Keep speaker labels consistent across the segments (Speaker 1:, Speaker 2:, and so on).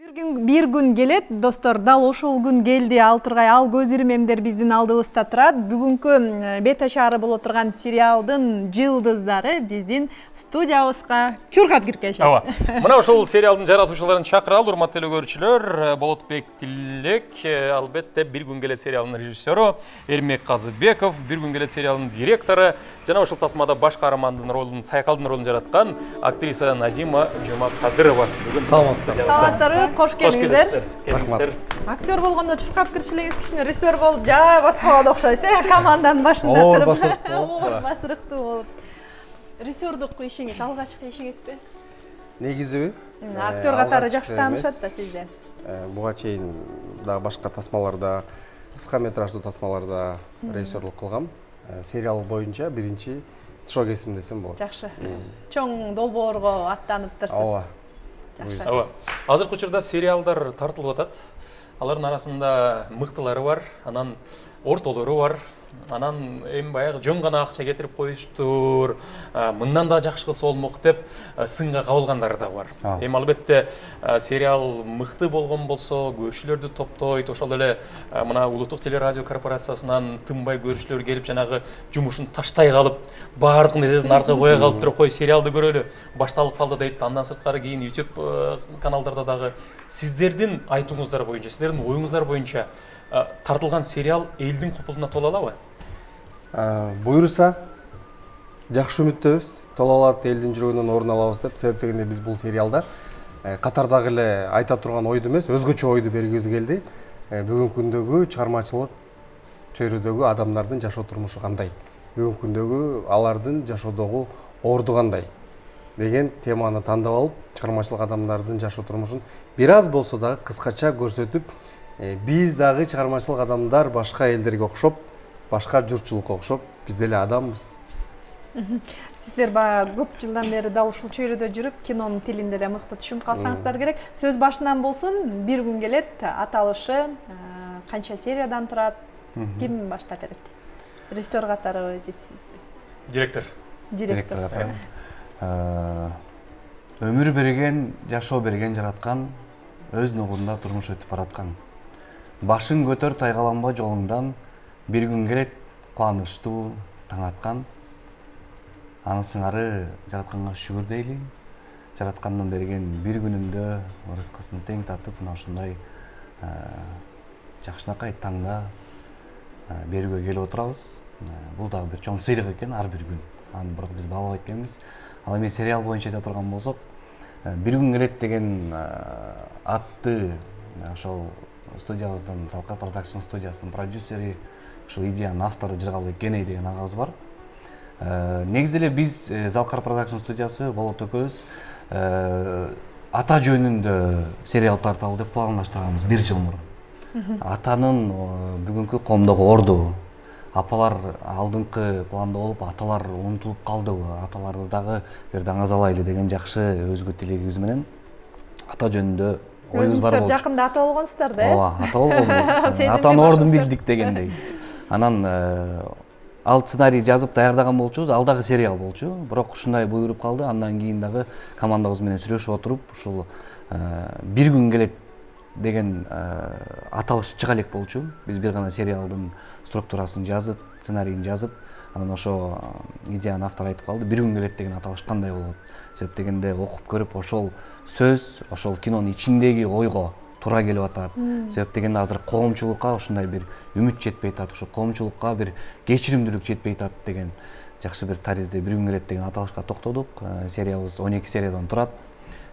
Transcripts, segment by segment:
Speaker 1: Bir gün келет, достор, дал ошол күн келди. Ал тургай ал көз ирмемдер биздин алдыбызда турат. Бүгүнкү бета шаары боло турган сериалдын жылдыздары биздин студиябызга чуркап кирип келишет.
Speaker 2: Ооба. Мына ошол сериалдын жаратуучуларын чакыралы, урматтуу көрүүчүлөр. Болотбек Тилек, албетте бир күн келет сериалынын режиссеру, Эрмек Казыбеков, бир күн келет сериалынын директору, жана ошол тасмада баш каармандын ролун, Сайкалдын ролун жараткан актриса Назима Жумакадырова. Бүгүн
Speaker 1: саламатсыздарбы? Кош келиңиздер.
Speaker 2: Рахмат.
Speaker 1: Актер болгондо чуркап киришилеңиз кичине режиссер болуп жаа баспаган окшойсуз, команданын башында туруп. Оор басырыктуу болуп. Режиссердук ишиңиз алгачкы ишиңизби?
Speaker 3: Негизиби?
Speaker 1: Актер катары жакшы таанышат да сизде.
Speaker 3: Буга чейин дагы башка тасмаларда, кыска метраждуу тасмаларда режиссерлук кылгам. Сериал боюнча биринчи тушо кесим десем болот.
Speaker 1: Жакшы. Чоң долбоорго аттаныптырсыз.
Speaker 3: Ооба.
Speaker 2: Ооба. Азыркы учурда сериалдар тартылып атат. Алардын арасында мыктылары бар, анан ортолору бар. Анан эми баягы жөн гана акча кетирип коюштур, мындан да жакшы кылса болмок деп сынга кабылгандары да бар. Эми албетте сериал мыкты болгон болсо, көрүүчүлөрдү топтойт, ошол эле мына улуттук телерадио корпорациясынан тынбай көрүүчүлөр келип жанагы жумушун таштай калып, баардык нерсесин артка кое калып туруп, кой сериалды көрөлү, башталып калды дейт. Андан сырткары кийин YouTube каналдарда дагы сиздердин айтууңуздар боюнча, сиздердин оюңуздар боюнча тартылган сериал элдин купулуна тола алабы?
Speaker 3: Буюрса, жакшы үмүттөбүз. Тола алат, элдин жүрөгүнөн орун алабыз деп. Себеп дегенде биз бул сериалда катардагы эле айта турган ойду эмес, өзгөчө ойду бергибиз келди. Бүгүнкү күндөгү чыгармачылык чөйрөдөгү адамдардын жашоо турмушу кандай? Бүгүнкү күндөгү алардын жашоодогу орду кандай? Деген теманы тандап алып, чыгармачылык адамдардын жашоо турмушун бир аз болсо дагы кыскача көрсөтүп, биз дагы чыгармачылык адамдар башка элдерге окшоп, башка журтчулукка окшоп, биз деле адамбыз.
Speaker 1: Сиздер көп жылдан бери дал ушул чөйрөдө жүрүп, кинонун тилинде да мыкты түшүнүп калсаңыздар керек. Сөз башынан болсун, бир күн келет, аталышы канча сериядан турат? Ким баштап берет? Режиссер катарыбы же сизби?
Speaker 2: Директор.
Speaker 1: Директор.
Speaker 4: Өмүр берген, жашоо берген жараткан, өз нугунда турмуш өтүп бараткан. Башың көтөр, тайгаланба жолуңдан, бир күн келет, кубанычтуу таң аткан. Анын сыңары жаратканга шүгүр дейли. Жараткандын берген бир күнүндө рызкысын тең татып, мына ушундай жакшынакай таңда берүүгө келип отурабыз. Бул дагы бир чоң сыйлык экен, ар бир күн. Аны бирок биз баалабай экенбиз. Ал эми сериал боюнча айта турган болсок, бир күн келет деген атты ошол студиябыздын, Залкар продакшн студиясынын продюсери, ошол идеянын автору Жыргалбек Геней деген агабыз бар. Негизи эле биз Залкар продакшн студиясы болот экөөбүз ата жөнүндө сериал тарталы деп пландаштырганбыз 1 жыл мурун. Атанын бүгүнкү коомдогу орду, апалар алдыңкы планда болуп, аталар унутулуп калдыбы, аталарды дагы бир даңазалайлы деген жакшы өзгө тилегибиз менен ата жөнүндө оюбуз бар болчу.
Speaker 1: Жакында ата болгонсуздар да?
Speaker 4: Ооба, ата болгонбуз. Атанын ордун билдик дегендей. Анан ал сценарий жазып даярдаган болчубуз, ал дагы сериал болчу. Бирок ушундай буйруп калды. Андан кийин дагы командабыз менен сүйлөшүп отуруп, ушул бир күн келет деген аталыш чыга элек болчу. Биз бир гана сериалдын структурасын жазып, сценарийин жазып, анан ошо идеянын автору айтып калды, бир күн келет деген аталыш кандай болот? Себеп дегенде окуп көрүп, ошол сөз, ошол кинонун ичиндеги ойго туура келип атат. Себеп дегенде азыр коомчулукка ушундай бир үмүт жетпей атат, ошо коомчулукка бир кечиримдүүлүк жетпей атат деген жакшы бир таризде бир күн келет деген аталышка токтодук. Сериябыз 12 сериядан турат.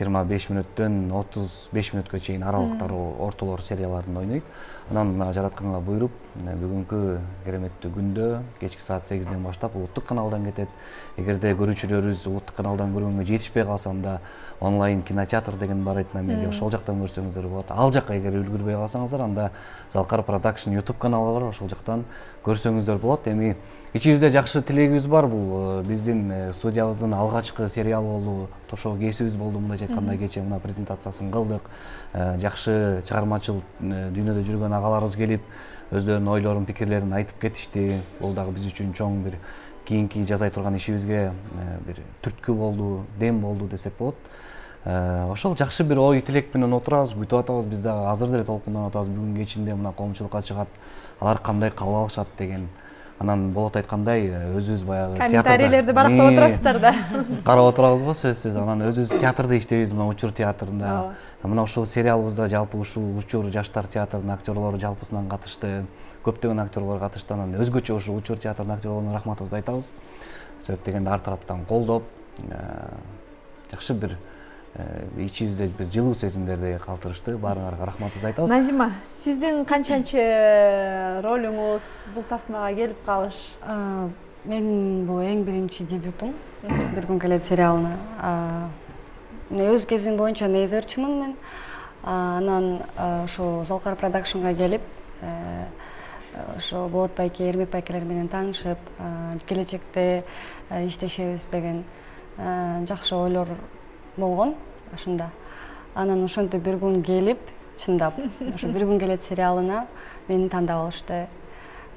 Speaker 4: 25 мүнөттөн 35 мүнөткө чейин аралыктары ортолор серияларында ойнойт. Анан жаратканга буйруп, бүгүнкү кереметтүү күндө кечки саат 8ден баштап улуттук каналдан кетет. Эгерде көрүүчүлөрүбүз улуттук каналдан көргөнгө жетишпей калса, анда онлайн кинотеатр деген бар Этномедиа, ошол жактан көрсөңүздөр болот. Ал жакка эгер үлгүрбөй калсаңыздар, анда Залкар продакшн YouTube каналы бар, ошол жактан көрсөңүздөр болот. Эми ичибизде жакшы тилегибиз бар, бул биздин студиябыздын алгачкы сериал болду, тошоо кесибиз болду, мындайча айтканда кечээ мына презентациясын кылдык. Жакшы чыгармачыл дүйнөдө жүргөн агаларыбыз келип, өздөрүнүн ойлорун, пикирлерин айтып кетишти. Бул дагы биз үчүн чоң бир кийинки жасай турган ишибизге бир түрткү болду, дем болду десек болот. Ошол жакшы бир ой тилек менен отурабыз, күтүп атабыз. Биз дагы азыр деле толкунданып атабыз. Бүгүн кечинде мына коомчулукка чыгат, алар кандай кабыл алышат деген. Анан болот айткандай, өзүбүз баягы
Speaker 1: комментарийлерди барактап отурасыздар да.
Speaker 4: Карап отурабызбы сөзсүз. Анан өзүбүз театрда иштейбиз, мына Учур театрында. Мына ушул сериалыбызда жалпы ушул Учур жаштар театрынын актерлору жалпысынан катышты. Көптөгөн актерлор катышты. Анан өзгөчө ушул Учур театрынын актерлоруна рахматыбызды айтабыз. Себеп дегенде ар тараптан колдоп, жакшы бир ичибизде бир жылуу сезимдерди калтырышты. Баарыңарга рахматыбызды айтабыз.
Speaker 1: Назима, сиздин канчанчы ролуңуз бул тасмага келип калыш?
Speaker 5: Менин бул эң биринчи дебютум бир күн келет сериалына. Өз кезим боюнча нейзерчимин мен. Анан ошо Золкар Продакшнга келип, ошо Болот байке, Эрмек байкелер менен таанышып, келечекте иштешебиз деген жакшы ойлор болгон ошондо. Анан ошентип бир күн келип, чындап, ошо бир күн келет сериалына мени тандап алышты.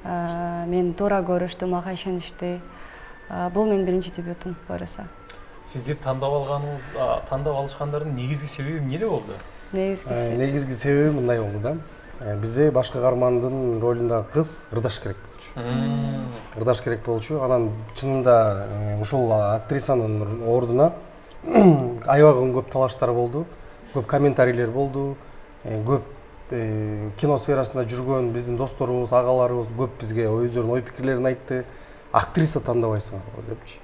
Speaker 5: Мени туура көрүштү, мага ишеништи. Бул менин биринчи дебютум буюрса.
Speaker 2: Сизди тандап алышкандардын негизги себеби эмнеде болду?
Speaker 3: Негизги себеби мындай болду да. Бизде башкы каармандын ролундагы кыз ырдаш керек болчу. Ырдаш керек болчу. Анан чынында ушул актрисанын ордуна аябагы көп талаштар болду, көп комментарийлер болду, көп кино сферасында жүргөн биздин досторубуз, агаларыбыз көп бизге өздөрүнүн ой пикирлерин айтты. Актриса тандабайсыңар депчи.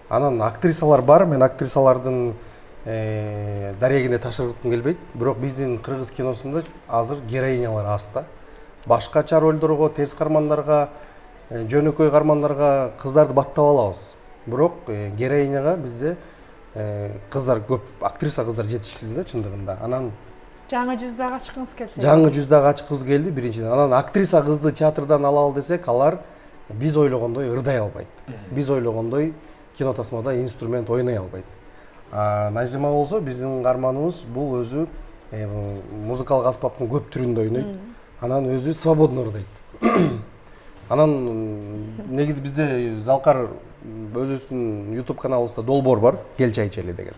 Speaker 3: Анан актрисалар бар, мен актрисалардын дарегине ташыргыткым келбейт. Бирок биздин кыргыз киносунда азыр героинялар аз да. Башкача ролдорго, терс кармандарга, жөнөкөй кармандарга кыздарды баттап алабыз. Бирок героиняга бизде кыздар көп, актриса кыздар жетишсиз да чындыгында. Анан
Speaker 1: жаңы жүз дагы ачкыңыз келсе.
Speaker 3: Жаңы жүз дагы ачкыбыз келди биринчиден. Анан актриса кызды театрдан алалы десек, алар биз ойлогондой ырдай албайт. Биз ойлогондой кино тасмада инструмент ойнай албайт. Назима болсо биздин каарманыбыз бул өзү музыкалык аспаптын көп түрүндө ойнойт. Анан өзү свободно ырдайт. Анан негизи бизде Залкар өзүбүздүн YouTube каналыбызда долбоор бар, Кел чай ичели деген.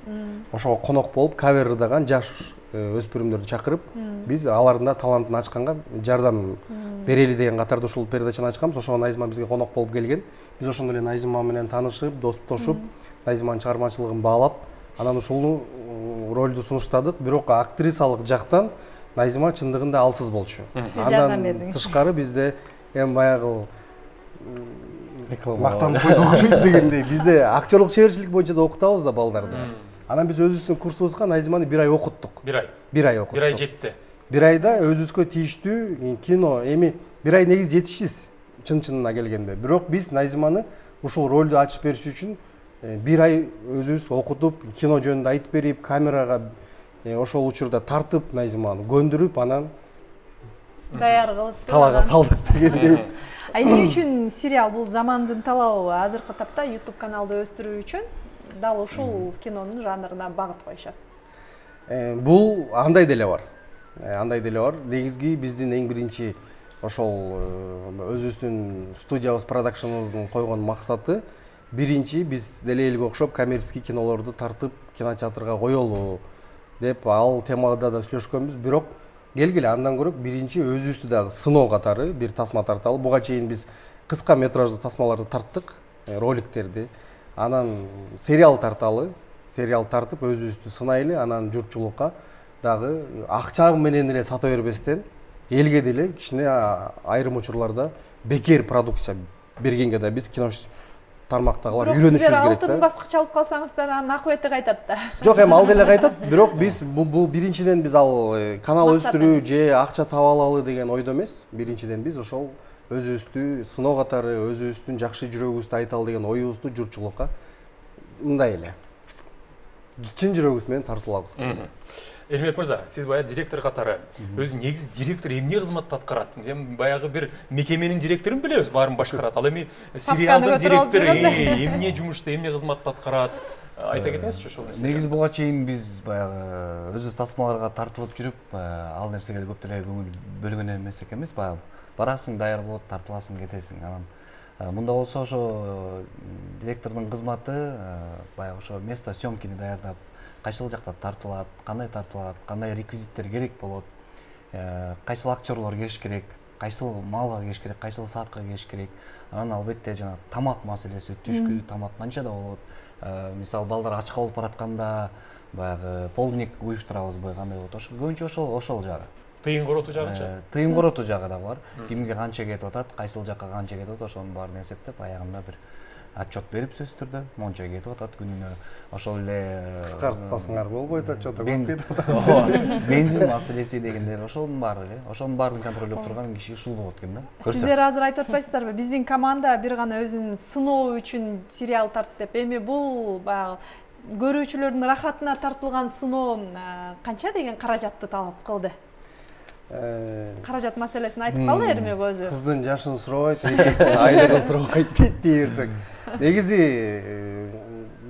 Speaker 3: Ошого конок болуп кавер ырдаган жаш өспүрүмдөрдү чакырып, биз алардын да талантын ачканга жардам берели деген катарда ушул передачаны ачканбыз. Ошого Назима бизге конок болуп келген. Биз ошондо эле Назима менен таанышып, достошуп, Назиманын чыгармачылыгын баалап, анан ушул ролду сунуштадык. Бирок актрисалык жактан Назима чындыгында алсыз болчу. Андан тышкары бизде эми баягы мактанып койдук окшойт дегендей. Бизде актерлук чеберчилик боюнча да окутабыз да балдарды. Анан биз өзүбүздүн курсубузга Назиманы бир ай окуттук.
Speaker 2: Бир ай.
Speaker 3: Бир ай окуттук.
Speaker 2: Бир ай жетти.
Speaker 3: Бир айда өзүбүзгө тийиштүү кино, эми бир ай негизи жетишсиз чын-чынына келгенде. Бирок биз Назиманы ушул ролду ачып бериш үчүн бир ай өзүбүз окутуп, кино жөнүндө айтып берип, камерага ошол учурда тартып Назиманы көндүрүп, анан
Speaker 1: даяр кылып
Speaker 3: талага салдык дегендей.
Speaker 1: Эмне үчүн сериал бул замандын талабы? Азыркы тапта YouTube каналды өстүрүү үчүн дал ушул кинонун жанрына багыт коюшат.
Speaker 3: Бул андай деле бар. Андай деле бар. Негизги биздин эң биринчи ошол өзүбүздүн студиябыз, продакшныбыздын койгон максаты биринчи биз деле элге окшоп коммерческий кинолорду тартып кинотеатрга коелу деп ал темада да сүйлөшкөнбүз. Бирок келгиле андан көрөк биринчи өзүбүздү дагы сыноо катары бир тасма тарталы. Буга чейин биз кыска метраждуу тасмаларды тарттык, роликтерди. Анан сериал тарталы, сериал тартып өзүбүздү сынайлы, анан журтчулукка дагы акча менен эле сата бербестен элге деле кичине айрым учурларда бекер продукция бергенге да биз кино тармактагылар үйрөнүшүбүз керек да.
Speaker 1: Алтын баскыч алып калсаңыздар анын акыбети кайтат да.
Speaker 3: Жок, эми ал деле кайтат, бирок биз бул биринчиден биз ал канал өстүрүү же акча таап алалы деген ойдо эмес. Биринчиден биз ошол өзүбүздү сыноо катары, өзүбүздүн жакшы жүрөгүбүздү айталы деген оюбузду журтчулукка мындай эле чын жүрөгүбүз менен тартуулабыз.
Speaker 2: Эрмек мырза, сиз баягы директор катары, өзү негизи директор эмне кызматты аткарат? Эми баягы бир мекеменин директорун билебиз, баарын башкарат. Ал эми сериалдын директору эмне жумушта, эмне кызматты аткарат? Айта кетиңизчи ошол нерсени.
Speaker 4: Негизи буга чейин биз баягы өзүбүз тасмаларга тартылып жүрүп, ал нерсеге көп деле көңүл бөлгөн эмес экенбиз. Баягы барасың, даяр болот, тартыласың, кетесиң. Анан мында болсо ошо директордун кызматы баягы ошо место съемкини даярдап, кайсыл жакта тартылат, кандай реквизиттер керек болот, кайсыл актерлор келиш керек, кайсыл малга келиш керек, кайсыл саатка келиш керек. Анан албетте жана тамак маселеси, түшкү тамак канчада болот. Мисалы балдар ачка болуп баратканда баягы полдник уюштурабызбы, кандай болот? Ошо көбүнчө ошол жагы.
Speaker 2: Тыйын коротуу жагычы.
Speaker 4: Тыйын коротуу жагы да бар. Кимге канча кетип атат, кайсыл жакка канча кетип атат, ошонун баарын эсептеп аягында бир отчет берип сөзсүз түрдө монча кетип атат күнүнө. Ошол эле
Speaker 3: кыскартпасыңар болбойт, отчету көп кетип атат.
Speaker 4: Бензин маселеси дегендер ошонун баары эле. Ошонун баарын контролдоп турган киши ушул болот экен да.
Speaker 1: Сиздер азыр айтып атпайсыздарбы? Биздин команда бир гана өзүнүн сыноо үчүн сериал тартты деп. Эми бул баягы көрүүчүлөрдүн рахатына тартылган сыноо канча деген каражатты талап кылды? Каражат маселесин айтып калды Эрмек өзү.
Speaker 3: Кыздын жашын сурабайт, эркектин айлыгын сурабайт дейт дей берсек. Негизи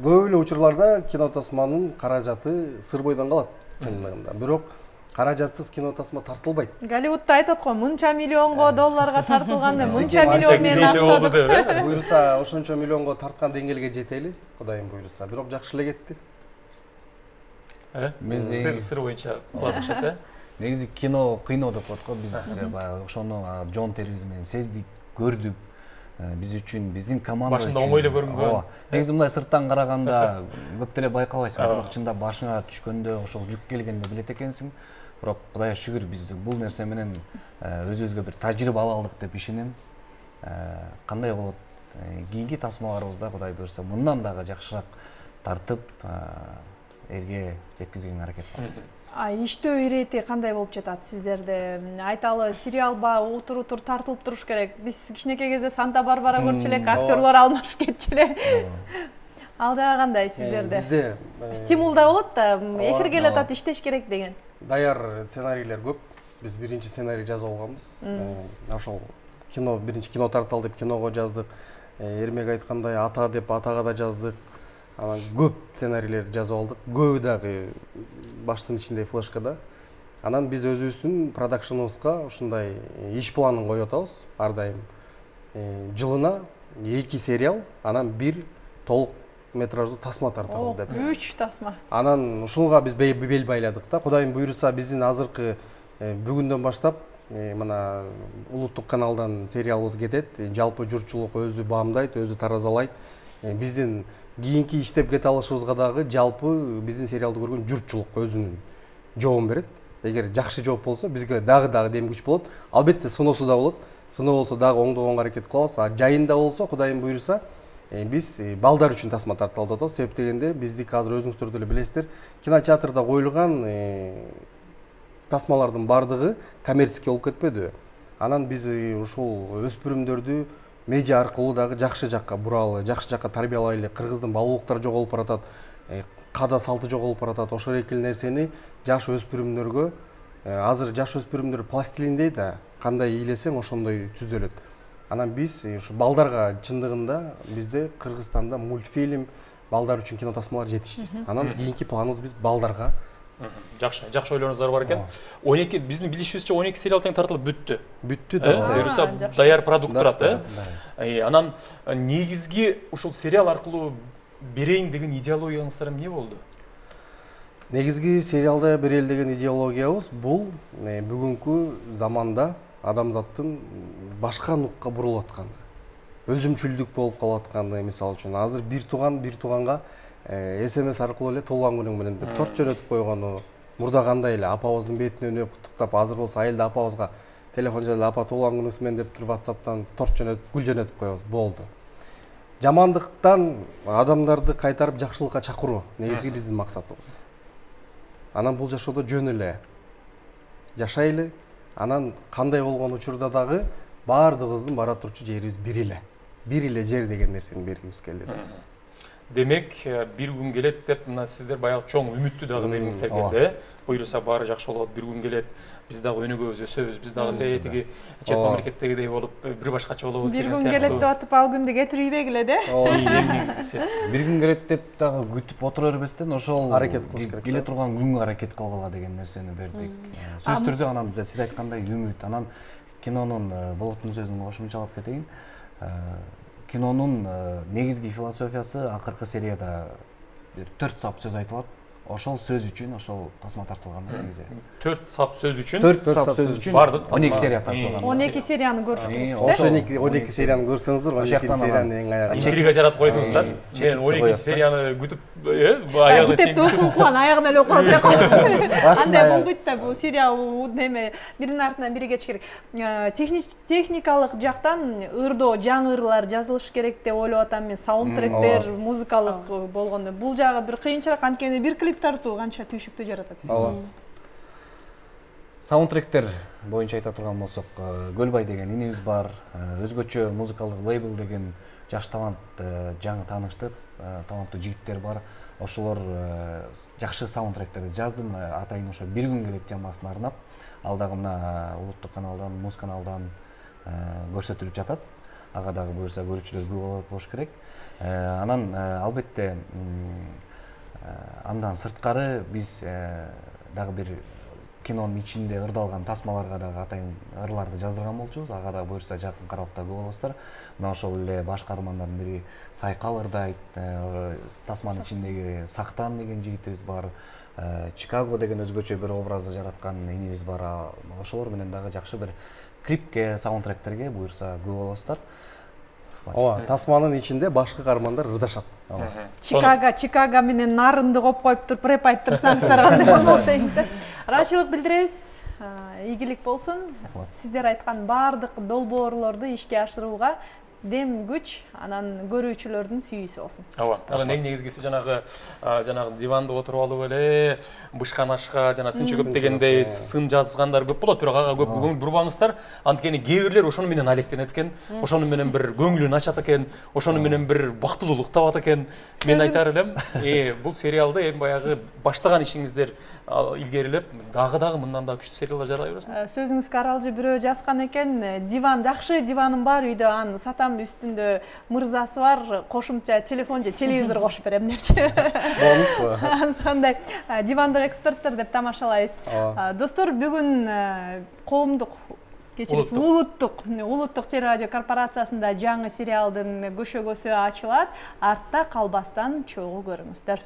Speaker 3: көп эле учурларда кино тасманын каражаты сыр бойдон калат чындыгында. Бирок каражатсыз кино тасма тартылбайт.
Speaker 1: Голливудта айтат го, мынча миллионго долларга тартылганды, мынча миллион менен
Speaker 2: болду деп.
Speaker 3: Буюрса ошончо миллионго тарткан деңгээлге жетели, Кудайым буюрса. Бирок жакшы эле кетти.
Speaker 2: Сыр боюнча кылат окшойт,
Speaker 4: Негизи кино кыйноо деп коет го, биз баягы ошону Жон терибиз менен сездик, көрдүк. Биз үчүн, биздин команда үчүн.
Speaker 2: Башында оңой эле көрүнгөн.
Speaker 4: Негизи мындай сырттан караганда көп деле байкабайсың, бирок чында башыңа түшкөндө, ошол жүк келгенде билет экенсиң. Бирок Кудайга шүгүр биз бул нерсе менен өзүбүзгө бир тажрыйба ала алдык деп ишенем. Кандай болот? Кийинки тасмаларыбызда Кудай буйрса мындан дагы жакшыраак тартып, элге жеткизгенге аракет кылабыз.
Speaker 1: Иштөө ирети кандай болуп жатат сиздерде? Айталы, сериалба утур тартылып туруш керек. Биз кичинекей кезде Санта-Барбара көрчү элек, актерлор алмашып кетчү эле. Ал жагы кандай сиздерде?
Speaker 3: Бизде
Speaker 1: стимул да болот да, эфирге эле иштеш керек деген.
Speaker 3: Даяр сценарийлер көп. Биз биринчи сценарий жазып алганбыз. Ошол кино, биринчи кино тартал деп киного жаздык. Эрмек айткандай ата деп атага да жаздык. Анан көп сценарийлерди жазып алдык. Көбү дагы баштын ичинде флешкада. Анан биз өзүбүздүн продакшныбызга ушундай иш планын коюп атабыз ар дайым. Жылына 2 сериал, анан 1 толук метраждуу тасма тартабыз деп.
Speaker 1: 3 тасма.
Speaker 3: Анан ушунга биз бел байладык да. Кудайым буйрса биздин азыркы бүгүндөн баштап мына улуттук каналдан сериалыбыз кетет. Жалпы журтчулук өзү баамдайт, өзү таразалайт. Биздин кийинки иштеп кете алышыбызга дагы жалпы биздин сериалды көргөн журтчулук өзүнүн жообун берет. Эгер жакшы жооп болсо бизге дагы дем күч болот. Албетте сыноосу да болот. Сыноо болсо дагы оңдогонго аракет кылабыз. Жайында болсо Кудайым буйрса биз балдар үчүн тасма тартып атабыз. Себеп дегенде биздики азыр өзүңүздөр деле билесиздер, кинотеатрда коюлган тасмалардын бардыгы коммерческий болуп кетпеди. Анан биз ушул өспүрүмдөрдү медиа аркылуу дагы жакшы жакка буралы, жакшы жакка тарбиялайлы. Кыргыздын балуулуктары жоголуп баратат, када салты жоголуп баратат. Ошол экил нерсени жаш өспүрүмдөргө, азыр жаш өспүрүмдөр пластилиндей да, кандай ыйлесең ошондой түзөлөт. Анан биз ушу балдарга чындыгында бизде Кыргызстанда мультфильм, балдар үчүн кино тасмалар жетишсиз. Анан кийинки планыбыз биз балдарга.
Speaker 2: Жакшы ойлоруңуздар бар экен. 12 биздин билишибизче 12 сериал тең тартылып бүттү.
Speaker 3: Бүттү да.
Speaker 2: Буюрса даяр продукт турат, Анан негизги ушул сериал аркылуу берейин деген идеологияңыздар эмне болду?
Speaker 3: Негизги сериалда берели деген идеологиябыз бул бүгүнкү заманда адамзаттын башка нукка бурулуп атканы. Өзүмчүлдүк болуп калып атканы, мисалы үчүн азыр бир туганга СМС аркылуу эле туулган күнүң менен деп торт жөнөтүп койгону, мурда кандай эле апабыздын бетине өнөп куттуктап, азыр болсо айылда апабызга телефон жазып апа туулган күнүңүз менен деп туруп WhatsApp'тан торт жөнөтүп, гүл жөнөтүп коебуз, болду. Жамандыктан адамдарды кайтарып жакшылыкка чакыруу негизги биздин максатыбыз. Анан бул жашоодо жөн эле жашайлы, анан кандай болгон учурда дагы баардыгыбыздын бара турчу жерибиз бир эле. Бир эле жер деген нерсени бергибиз келди.
Speaker 2: Демек, бир күн келет деп мына сиздер баягы чоң үмүттү дагы бергиңиздер келди. Буйрса баары жакшы болот, бир күн келет, биз дагы өнүгөбүз, өсөбүз, биз дагы тиги чет мамлекеттегидей болуп, бир башкача болобуз деген сыяктуу.
Speaker 1: Бир күн келет деп атып ал күндү кетирбегиле де.
Speaker 4: Бир күн келет деп дагы күтүп отура бербестен ошол
Speaker 3: аракет кылыш керек.
Speaker 4: Келе турган күнгө аракет кылгыла деген нерсени бердик. Сөзсүз түрдө анан сиз айткандай үмүт, анан кинонун Болоттун сөзүн кошумчалап кетейин. Кинонун негизги философиясы акыркы серияда 4 сап сөз айтылат. ошол сөз үчүн ошол тасма тартылган да негизи.
Speaker 2: 4 сап сөз үчүн
Speaker 4: 4 сап сөз үчүн
Speaker 2: бардык
Speaker 4: 12 серия тартылган.
Speaker 1: 12 серияны көрүш керек.
Speaker 3: Ошо 12 серияны көрсөңүздөр 12 серияны эң аягы
Speaker 2: интрига жаратып койдуңуздар. Мен 12 серияны күтүп, аягына чейин
Speaker 1: күтүп окуган аягына эле окуп алып андай болбойт да, бул сериал неме биринин артынан бири кетиш керек. Техникалык жактан ырдоо жаңы ырлар жазылыш керек деп ойлоп атам мен. Саундтректер, музыкалык болгондо бул жагы бир кыйынчыраак, анткени бир клип тартуу канча түйшүктү жаратат.
Speaker 3: Ооба.
Speaker 4: Саундтректер боюнча айта турган болсок, Көлбай деген инибиз бар, өзгөчө музыкалдык лейбл деген жаш талант, жаңы тааныштык, таланттуу жигиттер бар. Ошолор жакшы саундтректерди жаздым, атайын ошо «Бир күн келет» темасына арнап, ал дагы мына улуттук каналдан, Муз каналдан көрсөтүлүп жатат. Ага дагы буюрса көрүүчүлөр көп болуш керек. Анан албетте андан сырткары биз дагы бир кинонун ичинде ырдалган тасмаларга дагы атайын ырларды жаздырган болчубуз. Ага да буюрса жакын каралыкта көп болосуздар. Мына ошол эле баш каармандардын бири Сайкал ырдайт, тасманын ичиндеги Сактан деген жигитибиз бар, Чикаго деген өзгөчө бир образды жараткан инибиз бар. Ошолор менен дагы жакшы бир клипке, саундтректерге буюрса көп болосуздар.
Speaker 3: Ооба, тасманын ичинде башкы каармандар ырдашат.
Speaker 1: Чикаго менен нарынды коп коюп туруп рэп айттырсаңыздар кандай болмок дейсиздер. Ыраазычылык билдиребиз. Ийгилик болсун. Сиздер айткан баардык долбоорлорду ишке ашырууга дем күч, анан көрүүчүлөрдүн сүйүүсү болсун.
Speaker 2: Ооба. Анан эң негизгиси жанагы диванда отуруп алып эле бышканашка жана сынчы көп дегендей сын жазгандар көп болот, бирок ага көп көңүл бурбаңыздар. Анткени кээ бирлер ошону менен алектенет экен, ошону менен бир көңүлүн ачат экен, ошону менен бир бактылуулук табат экен. Мен айтар элем, бул сериалды эми баягы баштаган ишиңиздер илгерилеп, дагы мындан да күчтүү сериалдар жарай берсин.
Speaker 1: Сөзүңүзгө аралжы бирөө жазган экен, диван жакшы, диваным бар үйдө, аны сатам, үстүндө мырзасы бар, кошумча телефон же телевизор кошуп берем депчи.
Speaker 3: Болмузбу?
Speaker 1: Кандай дивандык эксперттер деп тамашалайбыз. Достор, бүгүн коомдук улуттук телерадио корпорациясында жаңы сериалдын көшөгөсү ачылат. Артта калбастан чогуу көрүңүздөр.